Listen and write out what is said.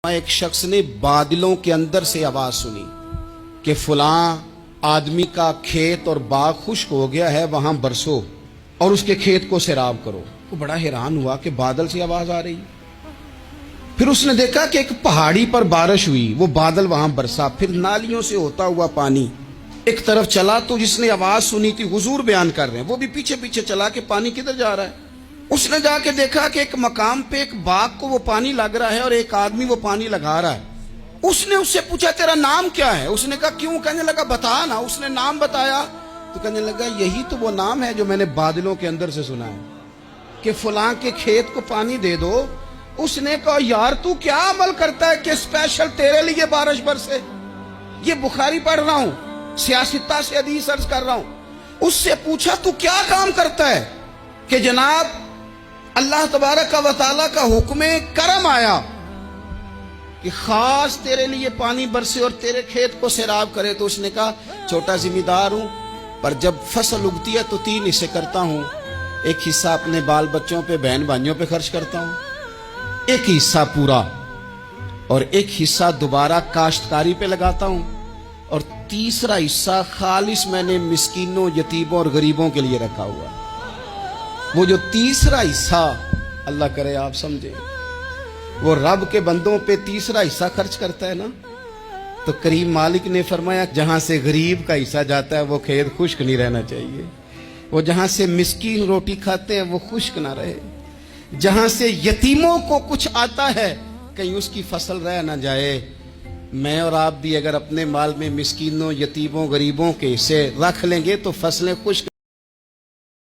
ایک شخص نے بادلوں کے اندر سے آواز سنی کہ فلاں آدمی کا کھیت اور باغ خشک ہو گیا ہے، وہاں برسو اور اس کے کھیت کو سیراب کرو۔ وہ بڑا حیران ہوا کہ بادل سے آواز آ رہی۔ پھر اس نے دیکھا کہ ایک پہاڑی پر بارش ہوئی، وہ بادل وہاں برسا، پھر نالیوں سے ہوتا ہوا پانی ایک طرف چلا۔ تو جس نے آواز سنی تھی، حضور بیان کر رہے ہیں، وہ بھی پیچھے پیچھے چلا کہ پانی کدھر جا رہا ہے۔ اس نے جا کے دیکھا کہ ایک مقام پہ ایک باغ کو وہ پانی لگ رہا ہے اور ایک آدمی وہ پانی لگا رہا ہے۔ اس نے اس سے پوچھا تیرا نام کیا ہے؟ اس نے کہا کیوں؟ کہنے لگا بتا نا۔ اس نے نام بتایا تو کہنے لگا یہی تو وہ نام ہے جو میں نے بادلوں کے اندر سے سنا ہے کہ فلاں کے کھیت کو پانی دے دو۔ اس نے کہا یار تو کیا عمل کرتا ہے کہ اسپیشل تیرے لیے بارش برسے؟ یہ بخاری پڑھ رہا ہوں، سیاستہ سے حدیث عرض کر رہا ہوں۔ اس سے پوچھا تو کیا کام کرتا ہے کہ جناب اللہ تبارک و تعالیٰ کا حکم کرم آیا کہ خاص تیرے لیے پانی برسے اور تیرے کھیت کو سیراب کرے؟ تو اس نے کہا چھوٹا ذمہ دار ہوں، پر جب فصل اگتی ہے تو 3 حصے کرتا ہوں۔ ایک حصہ اپنے بال بچوں پہ، بہن بھائیوں پہ خرچ کرتا ہوں، ایک حصہ پورا، اور ایک حصہ دوبارہ کاشتکاری پہ لگاتا ہوں، اور تیسرا حصہ خالص میں نے مسکینوں، یتیموں اور غریبوں کے لیے رکھا ہوا۔ وہ جو تیسرا حصہ، اللہ کرے آپ سمجھے، وہ رب کے بندوں پہ تیسرا حصہ خرچ کرتا ہے نا، تو کریم مالک نے فرمایا جہاں سے غریب کا حصہ جاتا ہے وہ کھیت خشک نہیں رہنا چاہیے، وہ جہاں سے مسکین روٹی کھاتے ہیں وہ خشک نہ رہے، جہاں سے یتیموں کو کچھ آتا ہے کہیں اس کی فصل رہ نہ جائے۔ میں اور آپ بھی اگر اپنے مال میں مسکینوں، یتیموں، غریبوں کے حصے رکھ لیں گے تو فصلیں خشک